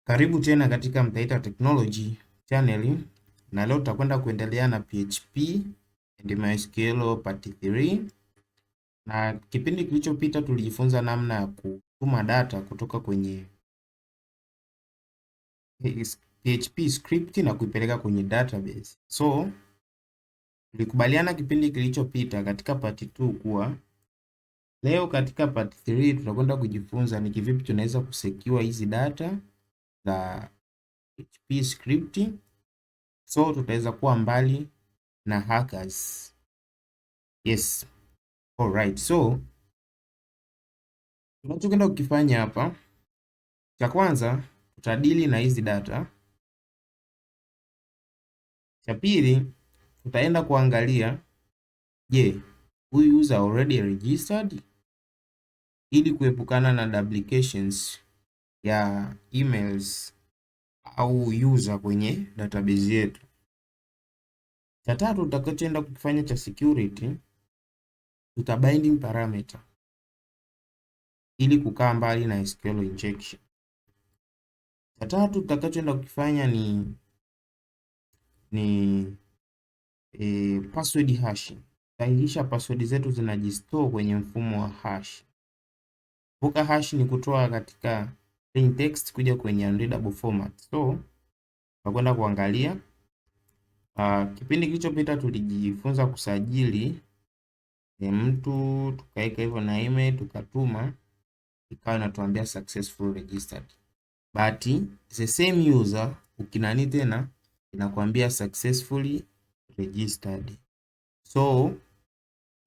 Karibu tena katika Mtaita Technology channel, na leo tutakwenda kuendelea na PHP and MySQL part 3. Na kipindi kilichopita tulijifunza namna ya kutuma data kutoka kwenye PHP script na kuipeleka kwenye database. So tulikubaliana kipindi kilichopita katika part 2 kuwa leo katika part 3 tutakwenda kujifunza ni kivipi tunaweza kusecure hizi data za PHP script. So tutaweza kuwa mbali na hackers. Yes. Alright. So tunachokwenda kukifanya hapa, cha kwanza tutadili na hizi data. Cha pili tutaenda kuangalia, je, huyu user already registered, ili kuepukana na duplications ya emails au user kwenye database yetu. Cha tatu tutakachoenda kukifanya cha security, tutabinding parameter ili kukaa mbali na SQL injection. Cha tatu tutakachoenda kukifanya ni password hashing. Tutahakikisha password zetu zinajistore kwenye mfumo wa hash. Kumbuka hash ni kutoa katika plain text kuja kwenye unreadable format. So tutakwenda kuangalia kipindi kilichopita tulijifunza kusajili mtu, tukaweka hivyo na email tukatuma, ikawa inatuambia successful registered. But the same user ukinani tena inakwambia successfully registered. So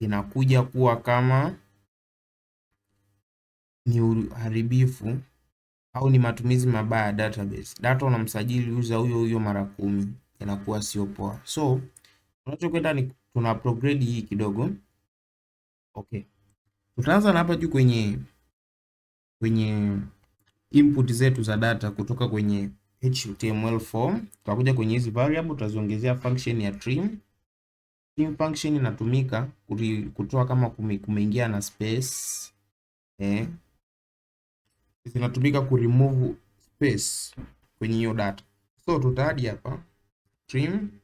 inakuja kuwa kama ni uharibifu au ni matumizi mabaya ya database. Data unamsajili user huyo huyo mara 10, inakuwa sio poa. So tunachokwenda ni tuna upgrade hii kidogo. Okay. Tutaanza na hapa juu kwenye input zetu za data kutoka kwenye HTML form. Tutakuja kwenye hizi variable, tutaziongezea function ya trim. Trim function inatumika kutoa kama kumeingia na space. Zinatumika ku remove space kwenye hiyo data. So tutaadi hapa trim,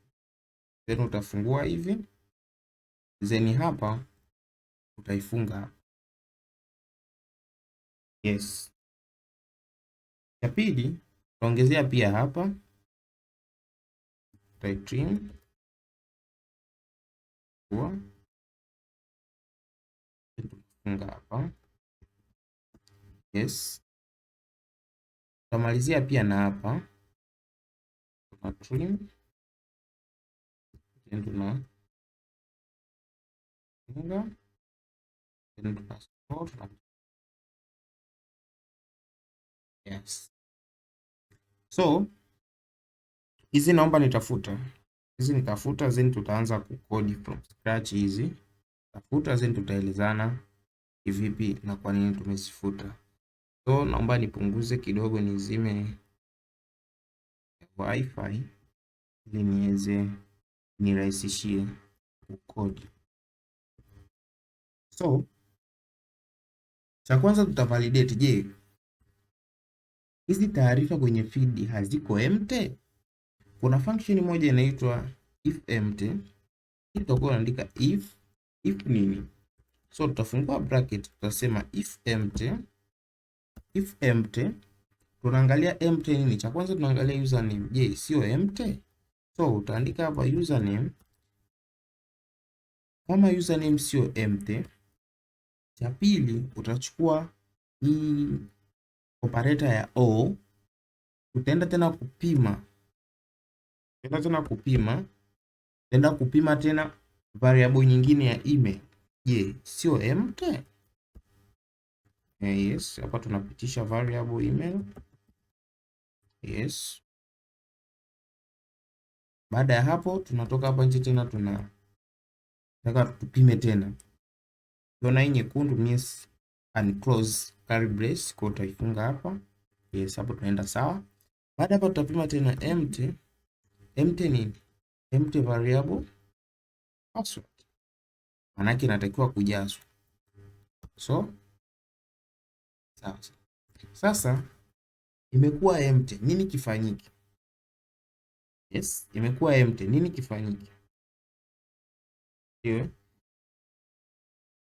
then utafungua hivi, then hapa utaifunga. Yes. Ya pili tutaongezea pia hapa trim kwa funga hapa. Yes. Tutamalizia pia na hapa tuna trim, then tuna funga, then tuna store. Yes. So hizi naomba nitafuta hizi, nitafuta then tutaanza kukodi from scratch hizi. Tafuta then tutaelezana kivipi na kwa nini tumezifuta. So naomba nipunguze kidogo, nizime wifi ili niweze nirahisishie kukodi. So cha kwanza tutavalidate, je, hizi taarifa kwenye field haziko empty? Kuna function moja inaitwa if empty. Tutakuwa tunaandika if nini? So tutafungua bracket, tutasema if empty. Tunaangalia empty nini? Cha kwanza tunaangalia username. Je, sio empty? So utaandika hapa username. Kama username sio empty, cha pili utachukua hii operator ya o, utaenda tena kupima, tena variable nyingine ya email. Je, sio empty? Yes, hapa tunapitisha variable email. Yes. Baada ya hapo tunatoka hapa nje tena tunataka tupime tena. Ukiona hii nyekundu means unclose curly brace, kwa utaifunga hapa. Yes, hapo tunaenda sawa. Baada hapo tutapima tena empty nini? Empty variable password. Manake inatakiwa kujazwa. So sawa. Sasa imekuwa empty, nini kifanyike? Yes, imekuwa empty, nini kifanyike? Ndio,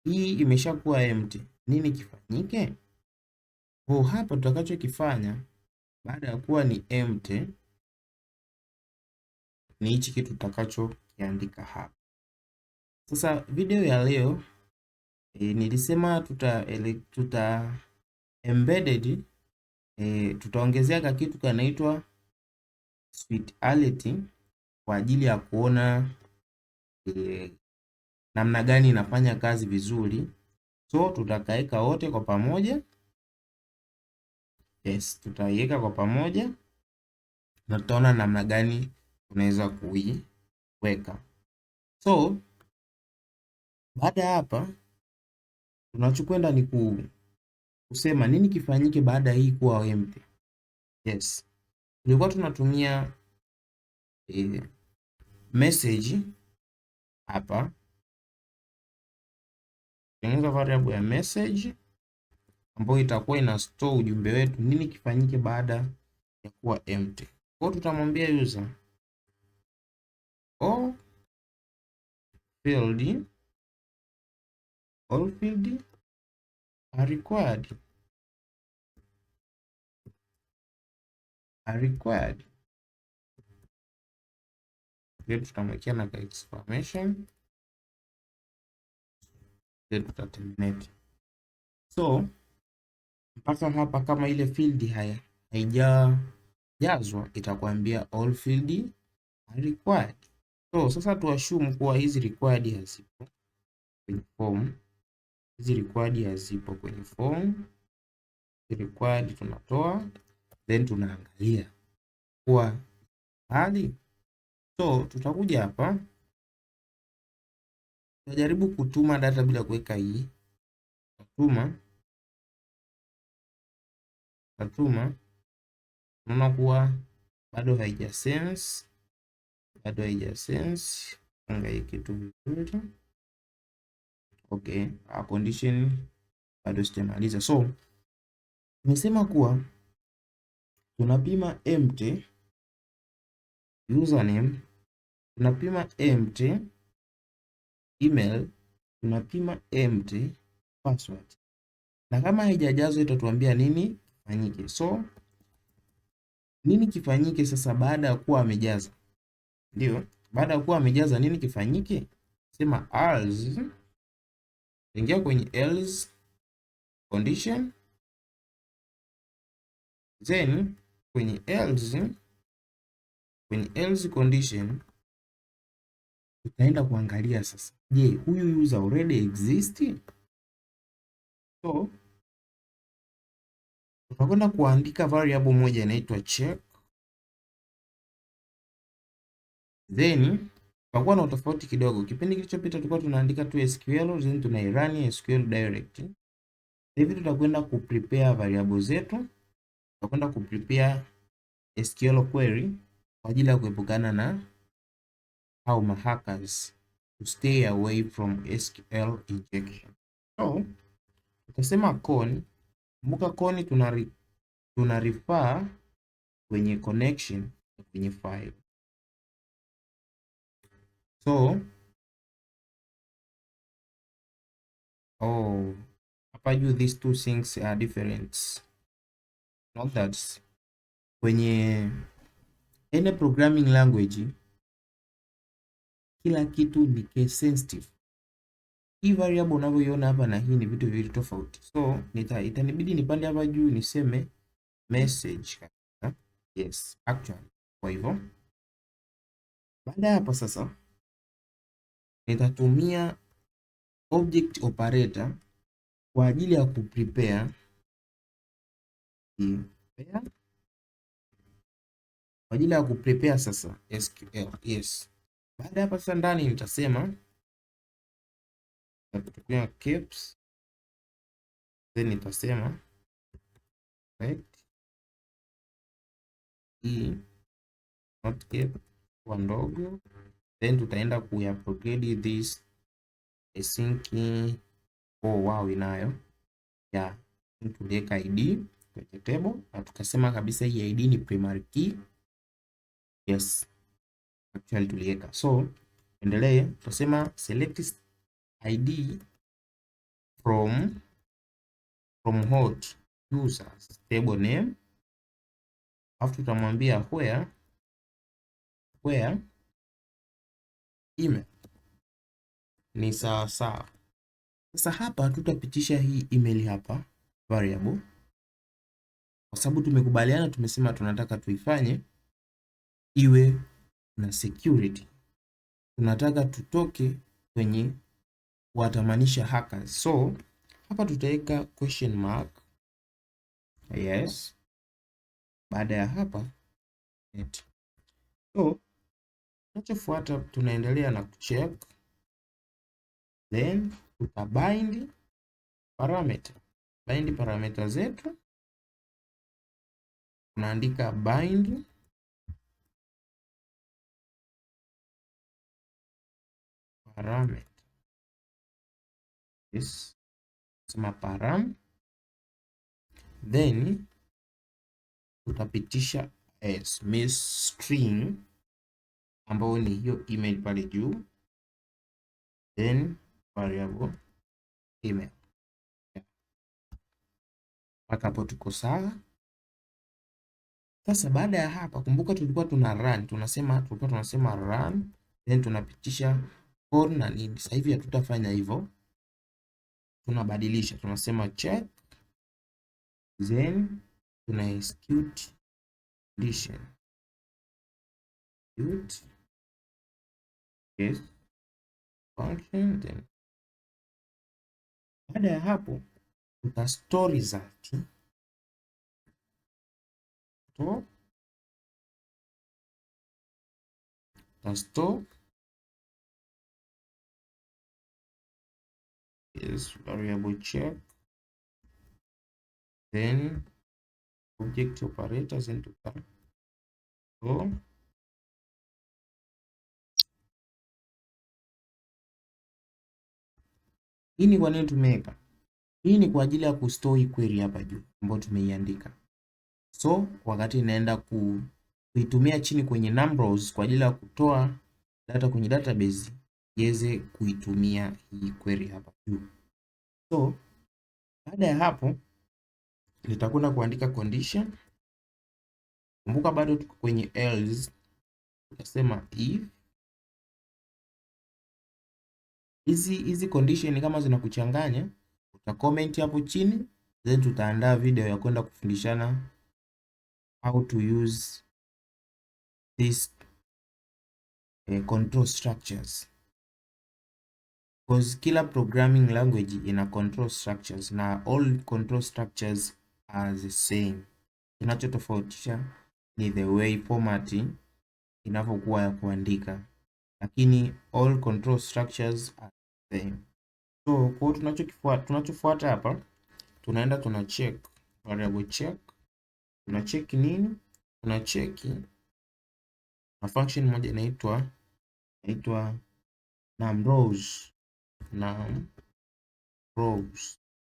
hii imeshakuwa empty, nini kifanyike? Kwa hapa tutakachokifanya baada ya kuwa ni empty ni hichi kitu tutakachokiandika hapa. Sasa video ya leo nilisema tuta embedded tutaongezea ka kitu kanaitwa Sweetality kwa ajili ya kuona namna gani inafanya kazi vizuri. So tutakaeka wote kwa pamoja. Yes, tutaiweka kwa pamoja na tutaona namna gani tunaweza kuiweka. So baada ya hapa tunachokwenda ni kusema nini kifanyike baada hii kuwa empty. Yes, tulikuwa tunatumia message hapa, tengeneza variable ya message ambayo itakuwa ina store ujumbe wetu, nini kifanyike baada ya kuwa empty. Kwa hiyo tutamwambia user all field are required. Then tutamwekea na exclamation, then tutaterminate. So mpaka hapa kama ile field haijajazwa itakwambia all field are required. So sasa tuassume kuwa hizi required hazipo kwenye form. Hizi required hazipo kwenye form. Hizi required tunatoa, then tunaangalia kuwa hali. So tutakuja hapa, tutajaribu kutuma data bila kuweka hii. Tatuma, unaona kuwa bado haijasense, anga hii kitu vizuri. Okay, condition bado sijamaliza. So nimesema kuwa tunapima empty username, tunapima empty email, tunapima empty password, na kama haijajazwa itatuambia nini kifanyike. So nini kifanyike sasa baada ya kuwa amejaza? Ndio, baada ya kuwa amejaza nini kifanyike? Sema else, ingia kwenye else condition, then kwenye else condition tutaenda kuangalia sasa, je, huyu user already exist? So tutakwenda kuandika variable moja inaitwa check, then tutakuwa na utofauti kidogo. Kipindi kilichopita tulikuwa tunaandika tu SQL, then tunairun SQL direct. Hivi tutakwenda kuprepare variable zetu, tutakwenda kuprepare SQL query kwa ajili ya kuepukana na hao mahackers, to stay away from SQL injection. So tutasema con, kumbuka con tuna refer kwenye connection kwenye file. So hapa juu these two things are different. Not that kwenye any programming language kila kitu ni case sensitive. Hii variable unavyoiona hapa na hii ni vitu viwili tofauti. So itanibidi nipande hapa juu niseme message. Yes, actually. Kwa hivyo baada ya hapa sasa nitatumia object operator kwa ajili ya kuprepare sasa SQL. Yes. Baada ya hapa sasa ndani nitasema nitatumia caps, then nitasema right hii not cap kwa ndogo, then tutaenda kuupgrade this async. Wow, inayo tuliweka id, kwenye table na tukasema kabisa hii ID ni primary key. Yes, actually tuliweka. So endelee, tutasema select ID from what users table name, alafu tutamwambia where email ni sawa. Sasa hapa tutapitisha hii email hapa variable, kwa sababu tumekubaliana, tumesema tunataka tuifanye iwe na security, tunataka tutoke kwenye watamanisha hackers. So hapa tutaweka question mark. Yes, baada ya hapa so tunachofuata tunaendelea na kucheck, then tutabind parameter zetu, tunaandika bind parameter. Yes, sema param, then tutapitisha miss string ambayo ni hiyo email pale juu, then variable email. Mpaka hapo tuko sawa. Sasa baada ya hapa, kumbuka tulikuwa tuna run, tulikuwa tunasema run, then tunapitisha for na nini. Sasa hivi hatutafanya hivyo, tunabadilisha, tunasema check, then tuna execute condition. Yes, function, then baada ya hapo tuta store result, store is variable check, then object operators into so hii ni kwa nini tumeweka hii? Ni kwa ajili ya kustore query hapa juu ambayo tumeiandika. So wakati inaenda kuitumia chini kwenye numbers kwa ajili ya kutoa data kwenye database, iweze kuitumia hii query hapa juu. So baada ya hapo nitakwenda kuandika condition. Kumbuka bado tuko kwenye else, tutasema if hizi condition kama zinakuchanganya uta comment hapo chini, then tutaandaa video ya kwenda kufundishana how to use this control structures, because kila programming language ina control structures na all control structures are the same. Kinachotofautisha ni the way formatting inavyokuwa ya kuandika, lakini all control structures are the same. So kwa tunachofuata hapa, tunaenda tuna check variable check. Tuna check nini? Tuna check na function moja inaitwa numRows.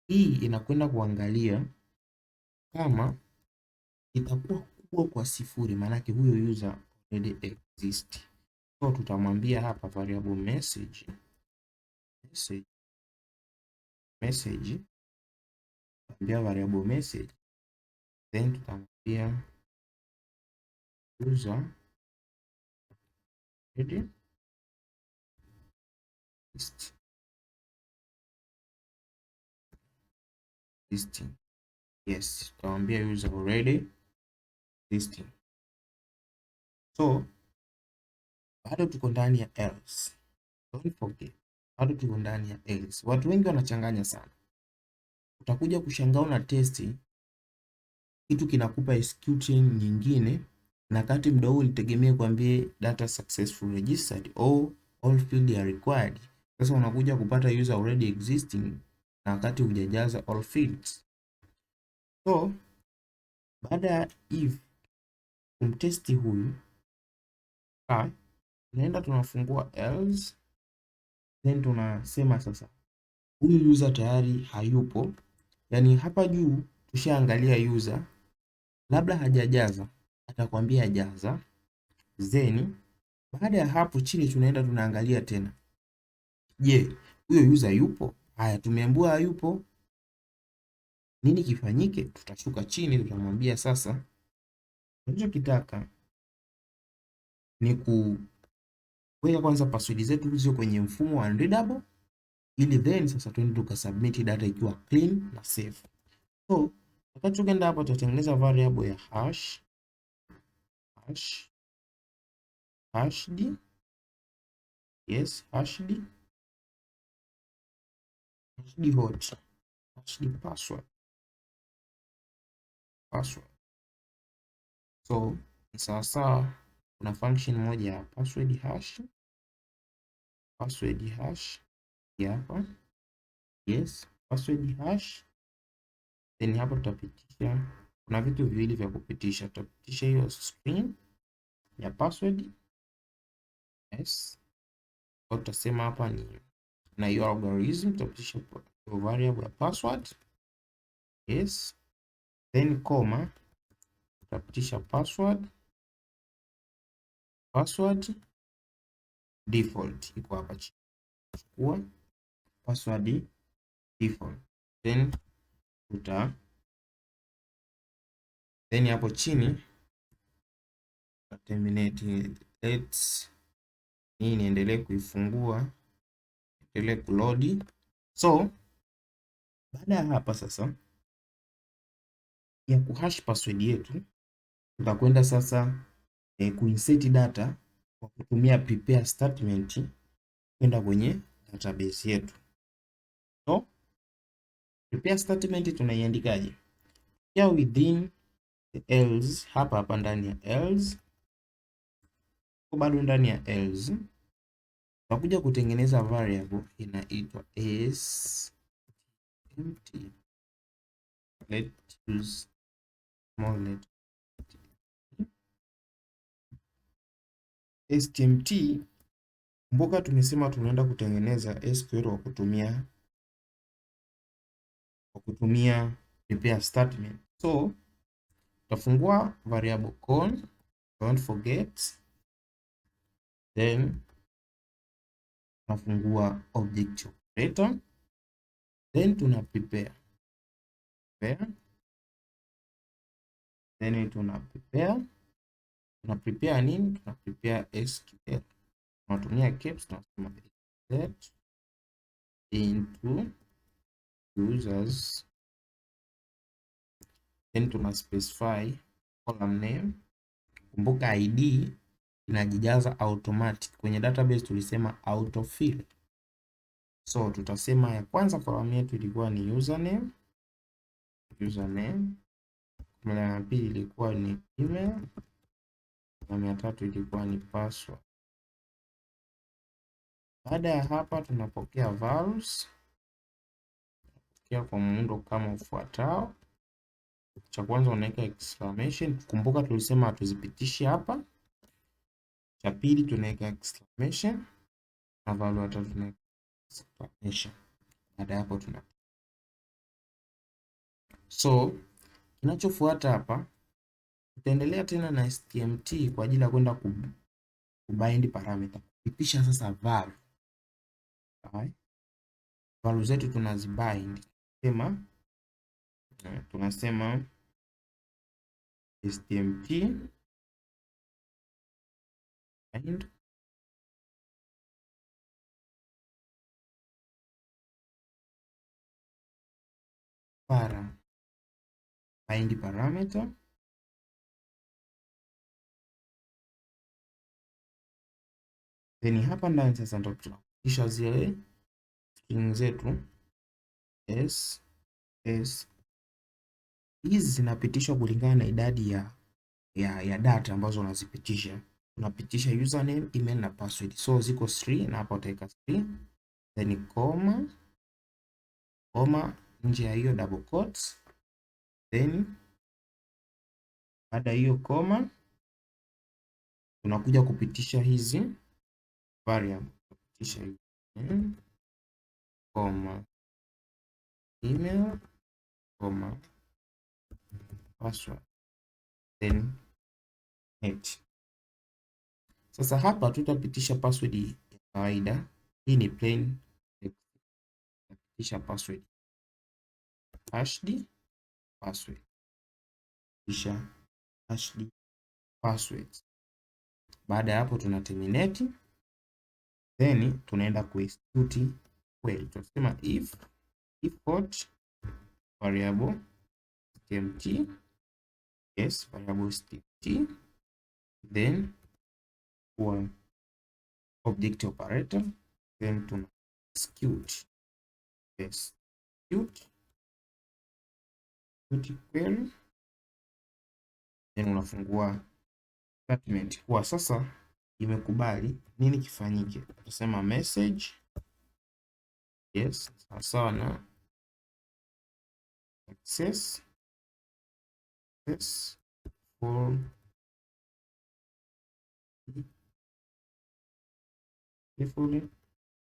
Hii inakwenda kuangalia kama itakuwa kubwa kwa sifuri, maanake huyo user already exist. So tutamwambia hapa variable message, tutamwambia variable message, then tutamwambia user already existing. Yes, tutamwambia user already existing. So bado tuko ndani ya else. Don't forget, bado tuko ndani ya else. Watu wengi wanachanganya sana. Utakuja kushangaa una testi kitu kinakupa execution nyingine, na kati mda huu ulitegemea kuambie data successful registered or all field are required. Sasa unakuja kupata user already existing na wakati hujajaza all fields. So baada ya if kumtesti huyu, tunaenda tunafungua else, then tunasema sasa huyu user tayari hayupo. Yani hapa juu tushaangalia user, labda hajajaza, atakwambia jaza. Then baada ya hapo chini tunaenda tunaangalia tena, je, huyo user yupo? Haya, tumeambiwa hayupo, nini kifanyike? Tutashuka chini, tutamwambia sasa tunachokitaka ni kuweka kwanza password zetu hizo kwenye mfumo wa unreadable, ili then sasa tuende tukasubmit data ikiwa clean na safe. So wakati tukienda hapo tutatengeneza variable ya hashed, yes, hashed hot, hashed password. So ni sawasawa, kuna function moja ya password hash hapa, yes, password hash. Then hapa tutapitisha, kuna vitu viwili vya kupitisha, tutapitisha hiyo string ya password, yes, au tutasema hapa ni na hiyo algorithm, tutapitisha variable ya password, yes, then comma, tutapitisha password default iko hapa chini, chukua password default, then hapo chini terminate, let's hii niendelee kuifungua, endelee kuload. So baada ya hapa sasa ya kuhash password yetu, tutakwenda sasa kuinsert data kwa kutumia prepare statement kwenda kwenye database yetu. So prepare statement tunaiandikaje? Here within the else, hapa ndani ya else, bado ndani ya else tutakuja kutengeneza variable inaitwa stmt. Let's use small letter stmt. Kumbuka tumesema tunaenda kutengeneza SQL kwa kutumia prepare statement. So tutafungua variable con, don't forget, then tunafungua object operator, then tuna prepare, then tuna prepare nini? Tuna prepare SQL, tunatumia caps, tunasema set into users, then tuna specify column name. Kumbuka ID inajijaza automatic, kwenye database tulisema autofill. So tutasema ya kwanza column yetu ilikuwa ni username, na ya pili ilikuwa ni email, na ya tatu ilikuwa ni password. Baada ya hapa tunapokea values kwa muundo kama ufuatao. Cha kwanza unaweka exclamation, kumbuka tulisema hatuzipitishi hapa. Cha pili tunaweka exclamation na value ya tatu tunaweka exclamation. Baada hapo so kinachofuata hapa tutaendelea tena na stmt kwa ajili ya kwenda kubind parameter, kupitisha sasa value. Value zetu tunazibind, tunasema stmt bind parameter, then hapa ndani sasa ndio tunapisha zile string zetu s. Hizi zinapitishwa kulingana na idadi ya data ambazo unazipitisha. Unapitisha username, email na password, so ziko 3 na hapa utaweka 3, then comma nje ya hiyo double quotes, then baada hiyo comma tunakuja kupitisha hizi variable, kupitisha hizi comma email comma password then net. Sasa hapa tutapitisha password ya kawaida. Hii ni plain text. Tutapitisha password hashed password kisha hashed password. Baada ya hapo tuna terminate, then tunaenda kuexecute query. Tunasema if what variable stmt, yes, variable stmt, then kwa object operator, then tuna execute, yes, execute query, then unafungua statement kwa sasa imekubali. Nini kifanyike? Tutasema message, yes, sawa na successful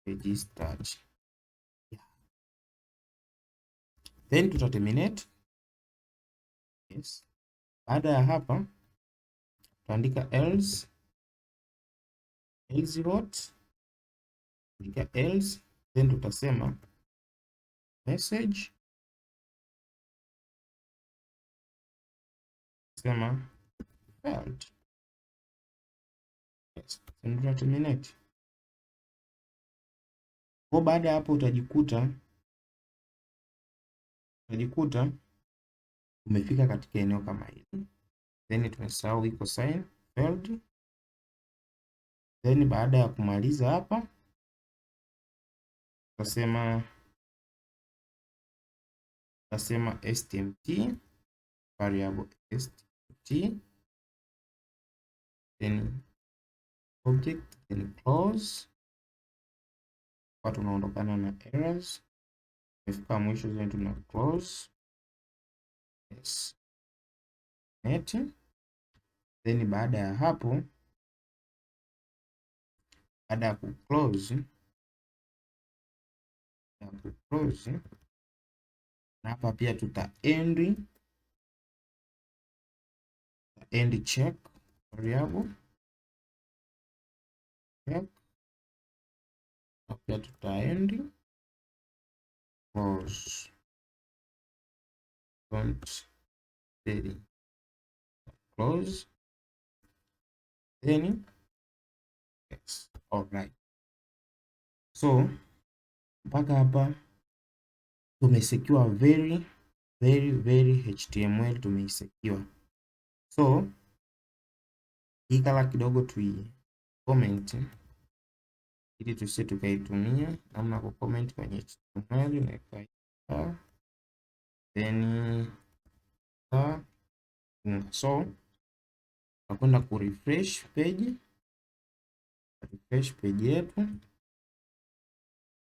registered. Then tuta terminate, yes. Baada ya hapa tutaandika else what, andika else, then tutasema message, sema failed, yes, then tuta terminate. Kwa baada ya hapo utajikuta umefika katika eneo kama hili, then tumesahau iko sign failed. Then baada ya kumaliza hapa tutasema stmt variable stmt, then object, then close. Kwa tunaondokana na errors, tumefika mwisho, then tuna close, yes, net. Then baada ya hapo, baada ya kuclose na hapa pia tuta end check variable check, na pia tuta end close, don't close, then yes, alright. So mpaka hapa tumesecure very HTML tumeisecure. So hii kala kidogo tui comment ili tusie tukaitumia namna ku comment kwenye HTML na ikaita then so tutakwenda ku refresh page yetu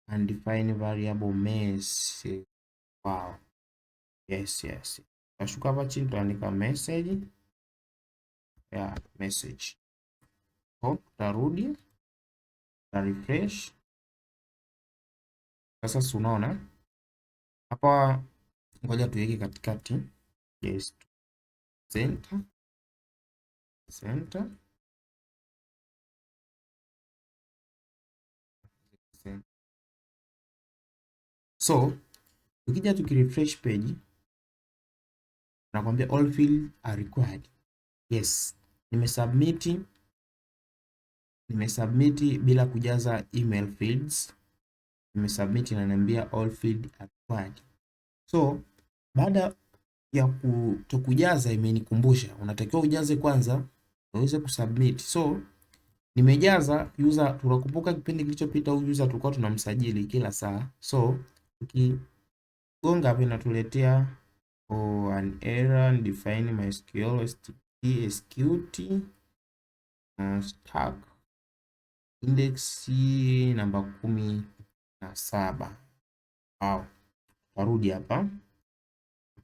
and define variable message. Wow, yes. Tashuka hapa chini tuandika message ya message. Tutarudi na refresh. Sasa unaona hapa, ngoja tuweke katikati, yes, center. So ukija tukirefresh page nakwambia all fields are required. Yes, nimesubmit bila kujaza email fields, nimesubmit na niambia all fields are required. So baada ya kutokujaza imenikumbusha unatakiwa ujaze kwanza uweze kusubmit. So nimejaza user, tunakumbuka kipindi kilichopita huyu user tulikuwa tunamsajili kila saa. So ukigonga hapa inatuletea an error define MySQL execute stack index namba 17. Wow, tarudi hapa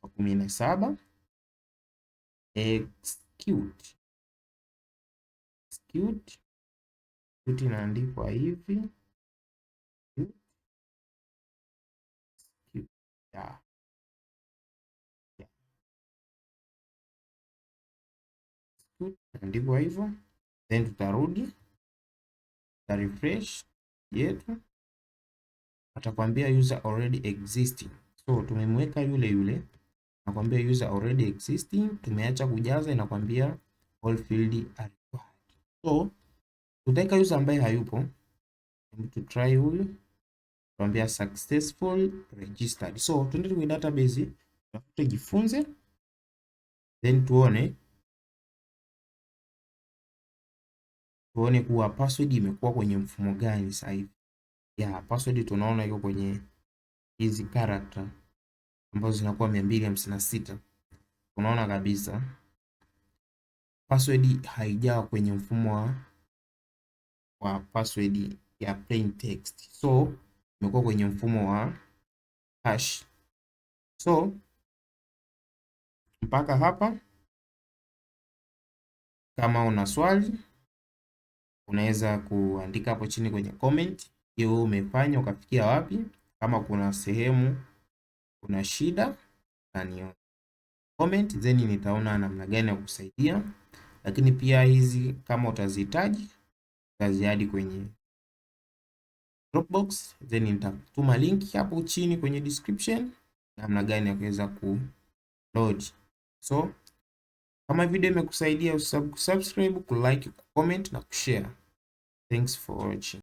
17 execute inaandikwa hivi, yeah. output, andikwa hivyo, then tutarudi ta refresh yetu, atakwambia user already existing. So tumemweka yule yule, nakwambia user already existing, tumeacha kujaza, inakwambia all field are required. So tutaweka user ambaye hayupo, to try huyu, tuambia successful registered. So tuende kwenye database, tutafute jifunze, then tuone kuwa password imekuwa kwenye mfumo gani sasa hivi. Ya password tunaona iko kwenye hizi character ambazo zinakuwa 256. Unaona kabisa password haijawa kwenye mfumo wa password ya plain text, so imekuwa kwenye mfumo wa hash. So mpaka hapa, kama una swali unaweza kuandika hapo chini kwenye comment, hiyo umefanya ukafikia wapi. Kama kuna sehemu kuna shida na comment, then nitaona namna gani ya kusaidia. Lakini pia hizi kama utazihitaji utaziadi kwenye Dropbox, then nitatuma link hapo chini kwenye description namna gani ya kuweza kuload. So kama video imekusaidia, usisahau kusubscribe, kulike, kucomment na kushare. Thanks for watching.